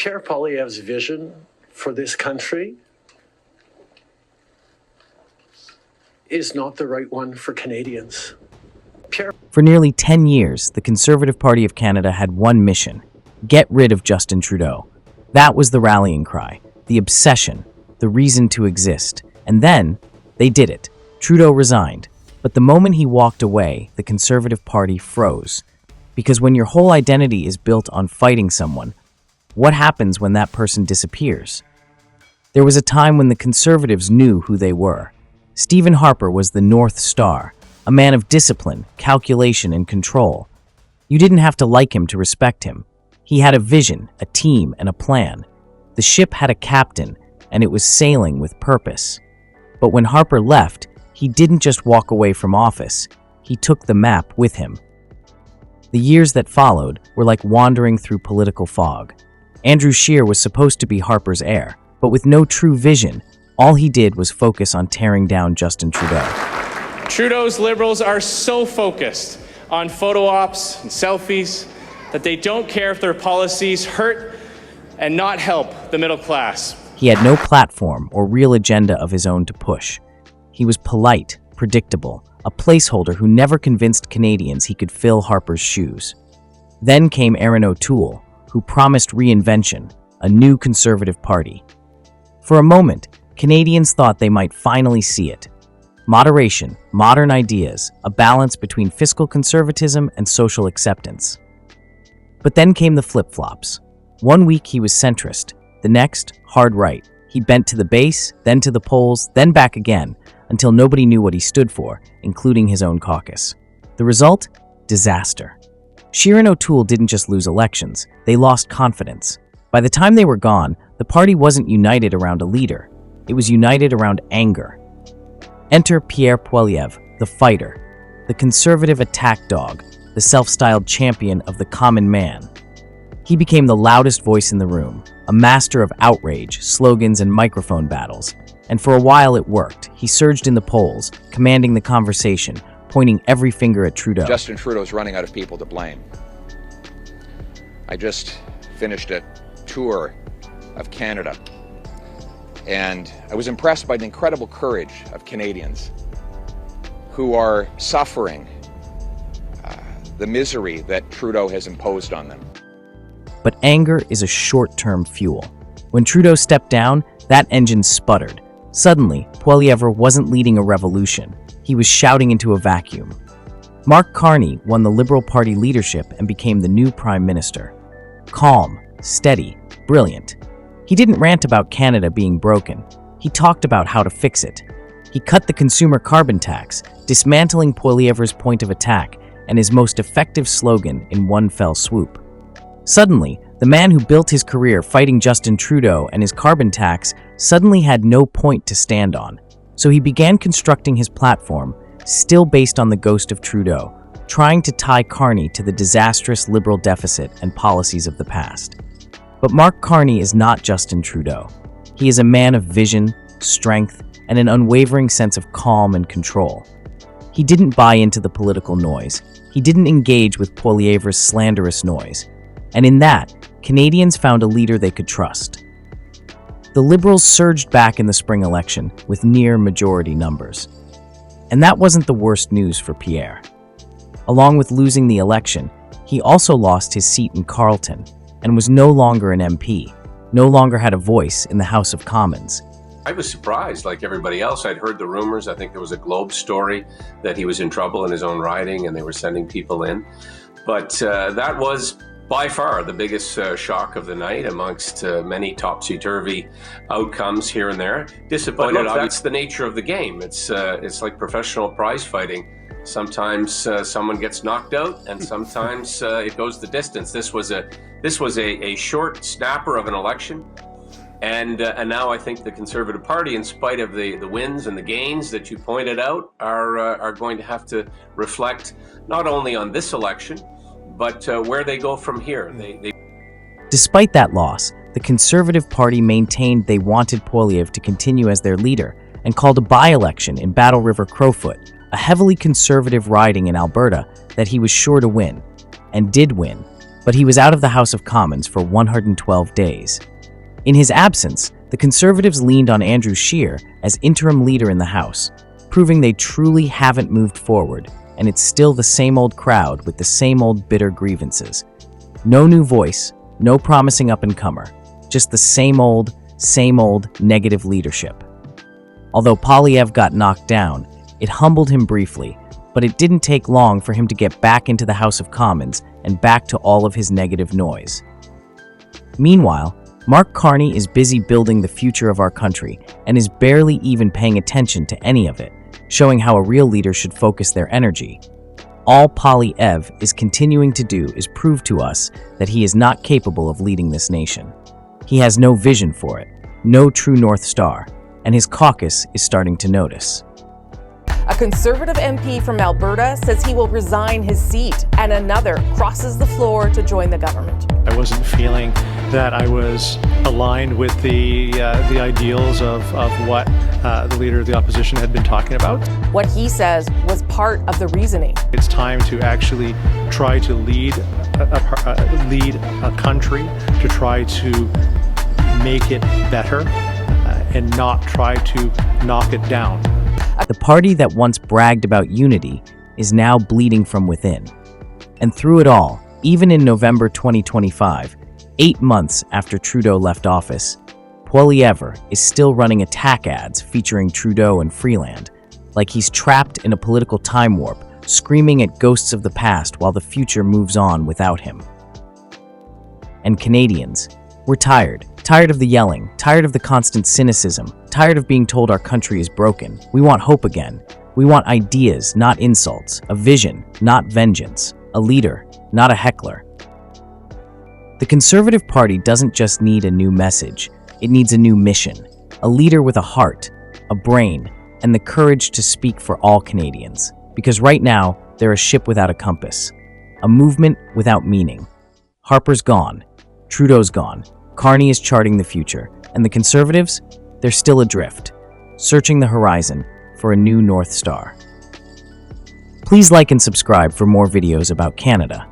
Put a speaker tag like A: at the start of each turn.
A: Pierre Poilievre's vision for this country is not the right one for Canadians.
B: For nearly 10 years, the Conservative Party of Canada had one mission: get rid of Justin Trudeau. That was the rallying cry, the obsession, the reason to exist. And then, they did it. Trudeau resigned. But the moment he walked away, the Conservative Party froze. Because when your whole identity is built on fighting someone, what happens when that person disappears? There was a time when the Conservatives knew who they were. Stephen Harper was the North Star, a man of discipline, calculation, and control. You didn't have to like him to respect him. He had a vision, a team, and a plan. The ship had a captain, and it was sailing with purpose. But when Harper left, he didn't just walk away from office. He took the map with him. The years that followed were like wandering through political fog. Andrew Scheer was supposed to be Harper's heir, but with no true vision, all he did was focus on tearing down Justin Trudeau.
C: Trudeau's Liberals are so focused on photo ops and selfies that they don't care if their policies hurt and not help the middle class.
B: He had no platform or real agenda of his own to push. He was polite, predictable, a placeholder who never convinced Canadians he could fill Harper's shoes. Then came Erin O'Toole, who promised reinvention, a new Conservative Party. For a moment, Canadians thought they might finally see it. Moderation, modern ideas, a balance between fiscal conservatism and social acceptance. But then came the flip-flops. One week he was centrist, the next, hard right. He bent to the base, then to the polls, then back again, until nobody knew what he stood for, including his own caucus. The result? Disaster. Scheer and O'Toole didn't just lose elections, they lost confidence. By the time they were gone, the party wasn't united around a leader. It was united around anger. Enter Pierre Poilievre, the fighter, the conservative attack dog, the self-styled champion of the common man. He became the loudest voice in the room, a master of outrage, slogans, and microphone battles. And for a while it worked. He surged in the polls, commanding the conversation, pointing every finger at Trudeau.
D: Justin Trudeau's running out of people to blame. I just finished a tour of Canada, and I was impressed by the incredible courage of Canadians who are suffering the misery that Trudeau has imposed on them.
B: But anger is a short-term fuel. When Trudeau stepped down, that engine sputtered. Suddenly, Poilievre wasn't leading a revolution. He was shouting into a vacuum. Mark Carney won the Liberal Party leadership and became the new Prime Minister. Calm, steady, brilliant. He didn't rant about Canada being broken. He talked about how to fix it. He cut the consumer carbon tax, dismantling Poilievre's point of attack and his most effective slogan in one fell swoop. Suddenly, the man who built his career fighting Justin Trudeau and his carbon tax suddenly had no point to stand on. So he began constructing his platform, still based on the ghost of Trudeau, trying to tie Carney to the disastrous Liberal deficit and policies of the past. But Mark Carney is not Justin Trudeau. He is a man of vision, strength, and an unwavering sense of calm and control. He didn't buy into the political noise. He didn't engage with Poilievre's slanderous noise. And in that, Canadians found a leader they could trust. The Liberals surged back in the spring election with near-majority numbers. And that wasn't the worst news for Pierre. Along with losing the election, he also lost his seat in Carleton and was no longer an MP, no longer had a voice in the House of Commons.
E: I was surprised, like everybody else. I'd heard the rumors. I think there was a Globe story that he was in trouble in his own riding and they were sending people in. But that was by far the biggest shock of the night amongst many topsy-turvy outcomes here and there. Disappointed. That's the nature of the game. It's like professional prize fighting. Sometimes someone gets knocked out, and sometimes it goes the distance. This was a short snapper of an election, and now I think the Conservative Party, in spite of the wins and the gains that you pointed out, are going to have to reflect not only on this election, but where they go from here.
B: Despite that loss, the Conservative Party maintained they wanted Poilievre to continue as their leader and called a by-election in Battle River Crowfoot, a heavily conservative riding in Alberta that he was sure to win, and did win. but he was out of the House of Commons for 112 days. In his absence, the Conservatives leaned on Andrew Scheer as interim leader in the House, proving they truly haven't moved forward, and it's still the same old crowd with the same old bitter grievances. No new voice, no promising up-and-comer, just the same old negative leadership. Although Poilievre got knocked down, it humbled him briefly, but it didn't take long for him to get back into the House of Commons and back to all of his negative noise. Meanwhile, Mark Carney is busy building the future of our country and is barely even paying attention to any of it, showing how a real leader should focus their energy. All Poilievre is continuing to do is prove to us that he is not capable of leading this nation. He has no vision for it, no true North Star, and his caucus is starting to notice.
F: A Conservative MP from Alberta says he will resign his seat, and another crosses the floor to join the government.
G: I wasn't feeling that I was aligned with the ideals of what the leader of the opposition had been talking about.
F: What he says was part of the reasoning.
G: It's time to actually try to lead a country, to try to make it better and not try to knock it down.
B: The party that once bragged about unity is now bleeding from within. And through it all, even in November 2025, 8 months after Trudeau left office, Poilievre is still running attack ads featuring Trudeau and Freeland, like he's trapped in a political time warp, screaming at ghosts of the past while the future moves on without him. And Canadians, we're tired of the yelling, tired of the constant cynicism, tired of being told our country is broken. We want hope again. We want ideas, not insults, a vision, not vengeance, a leader, not a heckler. The Conservative Party doesn't just need a new message, it needs a new mission, a leader with a heart, a brain, and the courage to speak for all Canadians. Because right now, they're a ship without a compass, a movement without meaning. Harper's gone, Trudeau's gone, Carney is charting the future, and the Conservatives, they're still adrift, searching the horizon for a new North Star. Please like and subscribe for more videos about Canada.